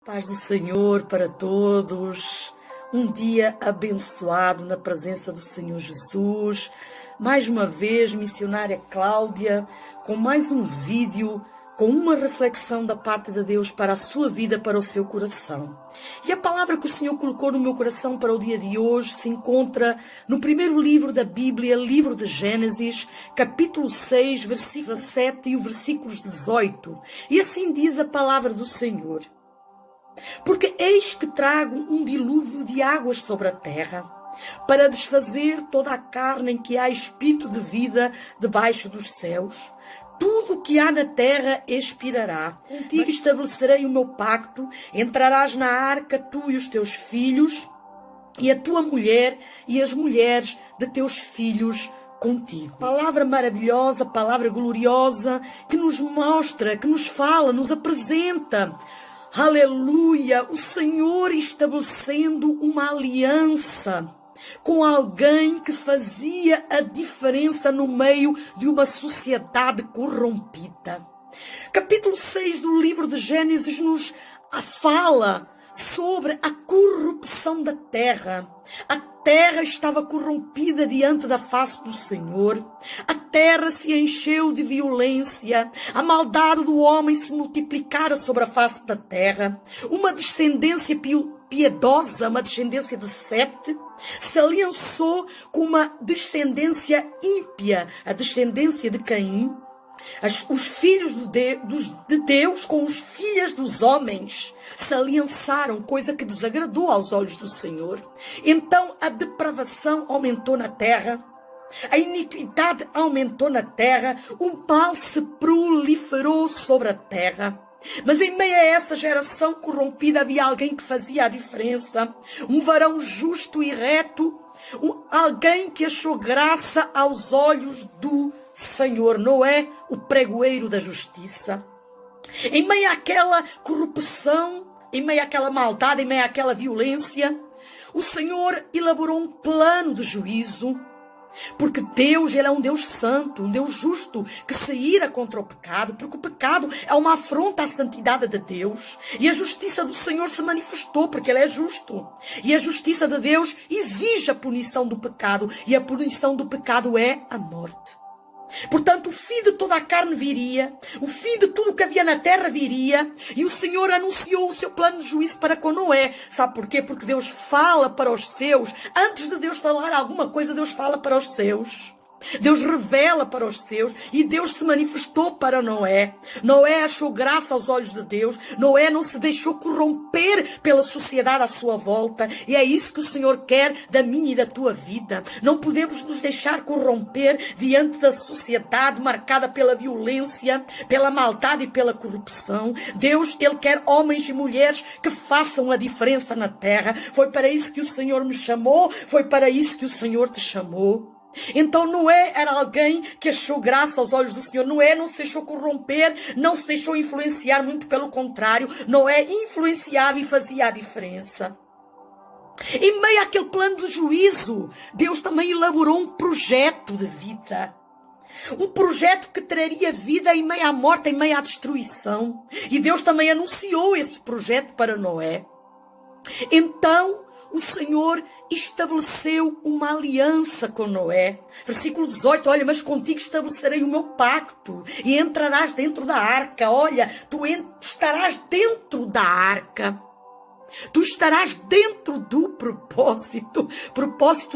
Paz do Senhor para todos, um dia abençoado na presença do Senhor Jesus. Mais uma vez, missionária Cláudia, com mais um vídeo, com uma reflexão da parte de Deus para a sua vida, para o seu coração. E a palavra que o Senhor colocou no meu coração para o dia de hoje se encontra no primeiro livro da Bíblia, livro de Gênesis, capítulo 6, versículo 17 e o versículo 18. E assim diz a palavra do Senhor. Porque eis que trago um dilúvio de águas sobre a terra, para desfazer toda a carne em que há espírito de vida debaixo dos céus. Tudo o que há na terra expirará. Contigo estabelecerei o meu pacto, entrarás na arca tu e os teus filhos, e a tua mulher e as mulheres de teus filhos contigo. Palavra maravilhosa, palavra gloriosa, que nos mostra, que nos fala, nos apresenta. Aleluia! O Senhor estabelecendo uma aliança com alguém que fazia a diferença no meio de uma sociedade corrompida. Capítulo 6 do livro de Gênesis nos fala sobre a corrupção da terra. A terra estava corrompida diante da face do Senhor. A terra se encheu de violência. A maldade do homem se multiplicara sobre a face da terra. Uma descendência piedosa, uma descendência de Sete, se aliançou com uma descendência ímpia, a descendência de Caim. Os filhos de Deus com os filhos dos homens se aliançaram, coisa que desagradou aos olhos do Senhor. Então a depravação aumentou na terra, a iniquidade aumentou na terra, o mal se proliferou sobre a terra. Mas em meio a essa geração corrompida havia alguém que fazia a diferença, um varão justo e reto, alguém que achou graça aos olhos do Senhor. Noé, o pregoeiro da justiça. Em meio àquela corrupção, em meio àquela maldade, em meio àquela violência, o Senhor elaborou um plano de juízo. Porque Deus, Ele é um Deus santo, um Deus justo, que se ira contra o pecado, porque o pecado é uma afronta à santidade de Deus. E a justiça do Senhor se manifestou, porque Ele é justo. E a justiça de Deus exige a punição do pecado, e a punição do pecado é a morte. Portanto, o fim de toda a carne viria, o fim de tudo o que havia na terra viria, e o Senhor anunciou o seu plano de juízo para com Noé. Sabe porquê? Porque Deus fala para os seus. Antes de Deus falar alguma coisa, Deus fala para os seus. Deus revela para os seus, e Deus se manifestou para Noé. Noé achou graça aos olhos de Deus. Noé não se deixou corromper pela sociedade à sua volta, e é isso que o Senhor quer da minha e da tua vida. Não podemos nos deixar corromper diante da sociedade marcada pela violência, pela maldade e pela corrupção. Deus, Ele quer homens e mulheres que façam a diferença na terra. Foi para isso que o Senhor me chamou, foi para isso que o Senhor te chamou. Então Noé era alguém que achou graça aos olhos do Senhor. Noé não se deixou corromper, não se deixou influenciar, muito pelo contrário. Noé influenciava e fazia a diferença. Em meio àquele plano de juízo, Deus também elaborou um projeto de vida. Um projeto que traria vida em meio à morte, em meio à destruição. E Deus também anunciou esse projeto para Noé. Então o Senhor estabeleceu uma aliança com Noé. Versículo 18, olha, mas contigo estabelecerei o meu pacto e entrarás dentro da arca. Olha, tu estarás dentro da arca. Tu estarás dentro do propósito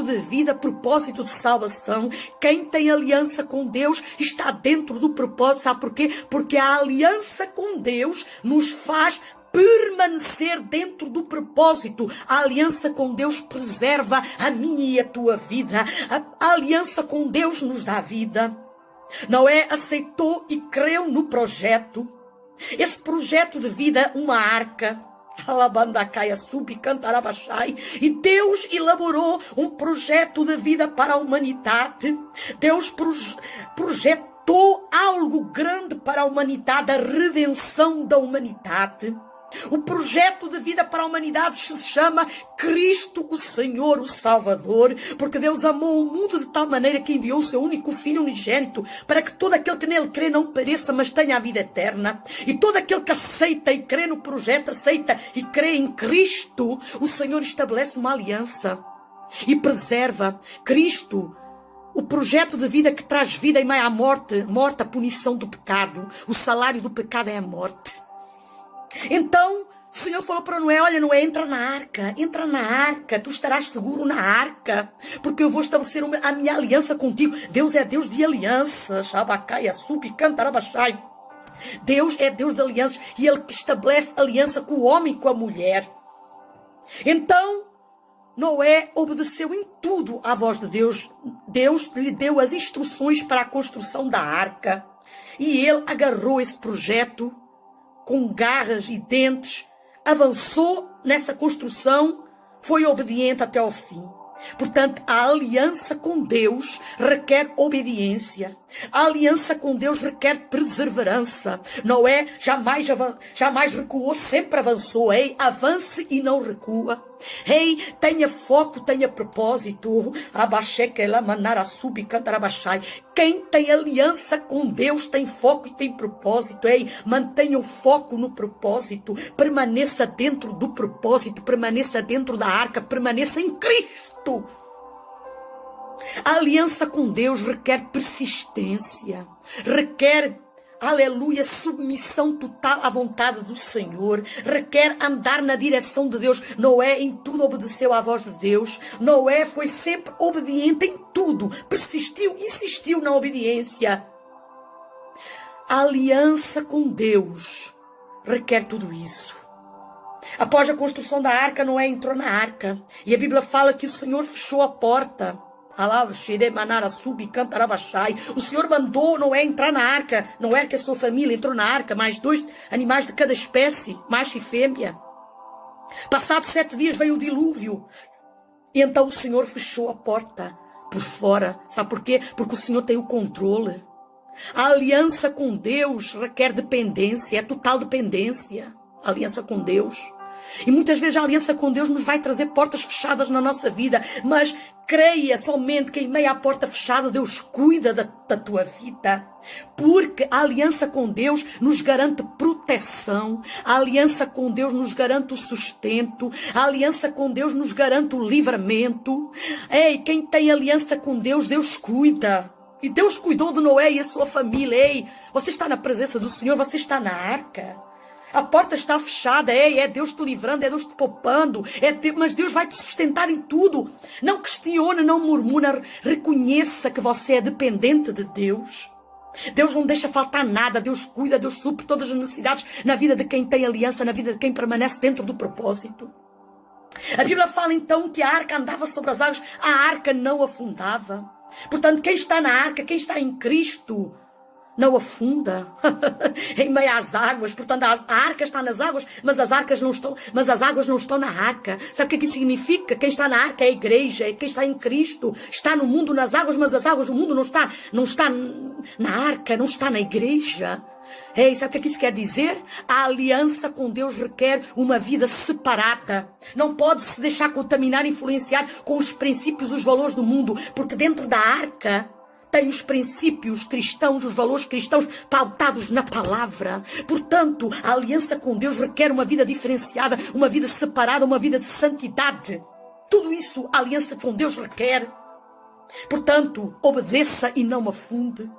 de vida, propósito de salvação. Quem tem aliança com Deus está dentro do propósito. Sabe porquê? Porque a aliança com Deus nos faz permanecer dentro do propósito. A aliança com Deus preserva a minha e a tua vida. A aliança com Deus nos dá vida. Noé aceitou e creu no projeto. Esse projeto de vida, uma arca. E Deus elaborou um projeto de vida para a humanidade. Deus projetou algo grande para a humanidade, a redenção da humanidade. O projeto de vida para a humanidade se chama Cristo, o Senhor, o Salvador, porque Deus amou o mundo de tal maneira que enviou o seu único Filho unigênito para que todo aquele que nele crê não pereça, mas tenha a vida eterna. E todo aquele que aceita e crê no projeto, aceita e crê em Cristo, o Senhor estabelece uma aliança e preserva Cristo. O projeto de vida que traz vida em meio à morte, a punição do pecado. O salário do pecado é a morte. Então, o Senhor falou para Noé, olha Noé, entra na arca, tu estarás seguro na arca, porque eu vou estabelecer a minha aliança contigo. Deus é Deus de aliança, Shabacai, Assubi, Cantarabachai. Deus é Deus de alianças e Ele estabelece aliança com o homem e com a mulher. Então, Noé obedeceu em tudo à voz de Deus. Deus lhe deu as instruções para a construção da arca e ele agarrou esse projeto com garras e dentes, avançou nessa construção, foi obediente até ao fim. Portanto, a aliança com Deus requer obediência. A aliança com Deus requer perseverança. Noé jamais recuou, sempre avançou. Ei, avance e não recua. Ei, tenha foco, tenha propósito. Quem tem aliança com Deus tem foco e tem propósito. Ei, mantenha o foco no propósito. Permaneça dentro do propósito. Permaneça dentro da arca. Permaneça em Cristo. A aliança com Deus requer persistência. Requer, aleluia, submissão total à vontade do Senhor. Requer andar na direção de Deus. Noé em tudo obedeceu à voz de Deus. Noé foi sempre obediente em tudo. Persistiu, insistiu na obediência. A aliança com Deus requer tudo isso. Após a construção da arca, Noé entrou na arca. E a Bíblia fala que o Senhor fechou a porta. O Senhor mandou Noé entrar na arca. Noé que a sua família entrou na arca, mais 2 animais de cada espécie, macho e fêmea. Passados 7 dias veio o dilúvio. E então o Senhor fechou a porta por fora. Sabe por quê? Porque o Senhor tem o controle. A aliança com Deus requer dependência, é total dependência. A aliança com Deus. E muitas vezes a aliança com Deus nos vai trazer portas fechadas na nossa vida. Mas creia somente que em meio à porta fechada Deus cuida da tua vida. Porque a aliança com Deus nos garante proteção. A aliança com Deus nos garante o sustento. A aliança com Deus nos garante o livramento. Ei, quem tem aliança com Deus, Deus cuida. E Deus cuidou de Noé e a sua família. Ei, você está na presença do Senhor, você está na arca. A porta está fechada, é Deus te livrando, é Deus te poupando, mas Deus vai te sustentar em tudo. Não questione, não murmura, reconheça que você é dependente de Deus. Deus não deixa faltar nada, Deus cuida, Deus supre todas as necessidades na vida de quem tem aliança, na vida de quem permanece dentro do propósito. A Bíblia fala então que a arca andava sobre as águas, a arca não afundava. Portanto, quem está na arca, quem está em Cristo, não afunda em meio às águas. Portanto, a arca está nas águas, mas as águas não estão na arca. Sabe o que é que significa? Quem está na arca é a igreja, é quem está em Cristo. Está no mundo nas águas, mas as águas, o mundo não está na arca, não está na igreja. Ei, sabe o que é que isso quer dizer? A aliança com Deus requer uma vida separada. Não pode se deixar contaminar, influenciar com os princípios, os valores do mundo, porque dentro da arca tem os princípios cristãos, os valores cristãos pautados na palavra. Portanto, a aliança com Deus requer uma vida diferenciada, uma vida separada, uma vida de santidade. Tudo isso a aliança com Deus requer. Portanto, obedeça e não afunde.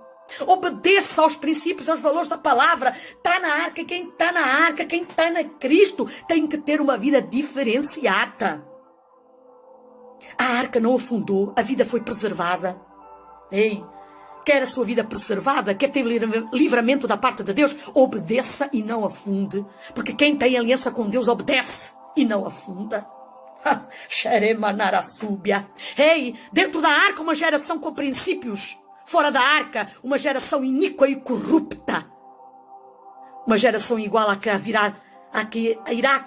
Obedeça aos princípios, aos valores da palavra. Está na arca, quem está na arca, quem está na Cristo, tem que ter uma vida diferenciada. A arca não afundou, a vida foi preservada. Ei, quer a sua vida preservada, quer ter livramento da parte de Deus, obedeça e não afunde. Porque quem tem aliança com Deus obedece e não afunda. Ei, dentro da arca uma geração com princípios, fora da arca uma geração iníqua e corrupta. Uma geração igual à que irá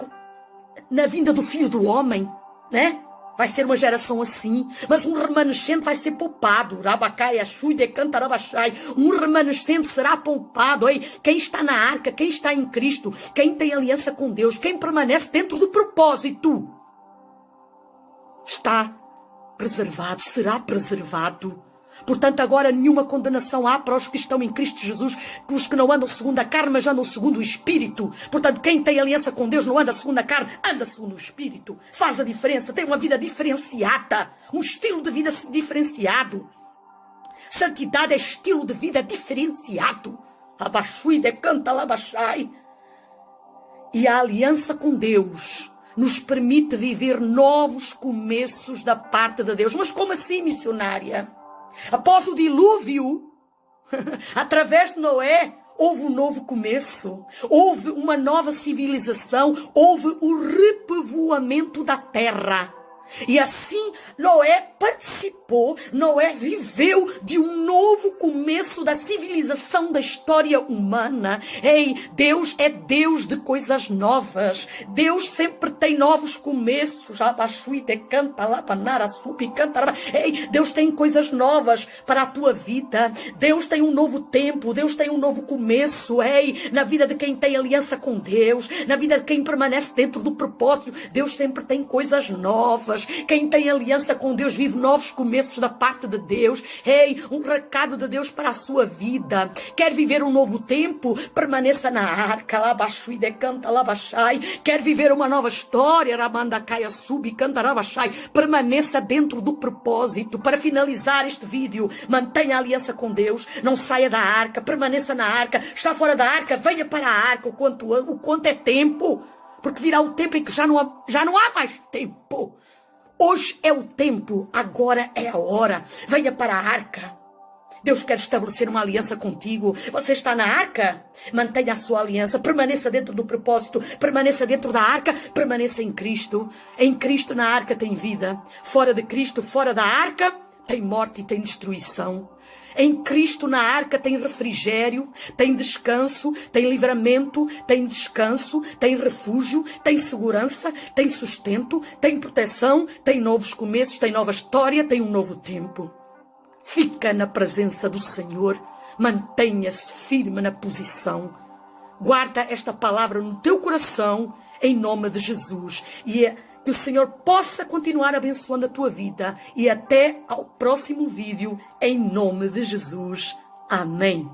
na vinda do Filho do Homem, né? Vai ser uma geração assim, mas um remanescente vai ser poupado. Rabacai, Axui, Decanta, Rabachai. Um remanescente será poupado. Ei, quem está na arca, quem está em Cristo, quem tem aliança com Deus, quem permanece dentro do propósito, está preservado, será preservado. Portanto, agora nenhuma condenação há para os que estão em Cristo Jesus, os que não andam segundo a carne, mas andam segundo o Espírito. Portanto, quem tem aliança com Deus não anda segundo a carne, anda segundo o Espírito. Faz a diferença, tem uma vida diferenciada, um estilo de vida diferenciado. Santidade é estilo de vida diferenciado. Abaixui, decanta, labachai. E a aliança com Deus nos permite viver novos começos da parte de Deus. Mas como assim, missionária? Após o dilúvio, através de Noé, houve um novo começo, houve uma nova civilização, houve o repovoamento da terra. E assim Noé participou, Noé viveu de um novo começo da civilização da história humana. Ei, Deus é Deus de coisas novas. Deus sempre tem novos começos. Ei, Deus tem coisas novas para a tua vida. Deus tem um novo tempo, Deus tem um novo começo. Ei, na vida de quem tem aliança com Deus, na vida de quem permanece dentro do propósito, Deus sempre tem coisas novas. Quem tem aliança com Deus vive novos começos da parte de Deus. Ei, um recado de Deus para a sua vida. Quer viver um novo tempo? Permaneça na arca. Labaxui, decanta, labachai. Quer viver uma nova história? Rabandacaia, subi, canta, rabachai. Permaneça dentro do propósito. Para finalizar este vídeo, mantenha a aliança com Deus. Não saia da arca. Permaneça na arca. Está fora da arca? Venha para a arca o quanto é tempo. Porque virá o tempo em que já não há mais tempo. Hoje é o tempo, agora é a hora. Venha para a arca. Deus quer estabelecer uma aliança contigo. Você está na arca? Mantenha a sua aliança. Permaneça dentro do propósito. Permaneça dentro da arca. Permaneça em Cristo. Em Cristo na arca tem vida. Fora de Cristo, fora da arca, tem morte e tem destruição. Em Cristo na arca tem refrigério, tem descanso, tem livramento, tem descanso, tem refúgio, tem segurança, tem sustento, tem proteção, tem novos começos, tem nova história, tem um novo tempo. Fica na presença do Senhor, mantenha-se firme na posição. Guarda esta palavra no teu coração, em nome de Jesus. E que o Senhor possa continuar abençoando a tua vida. E até ao próximo vídeo, em nome de Jesus. Amém.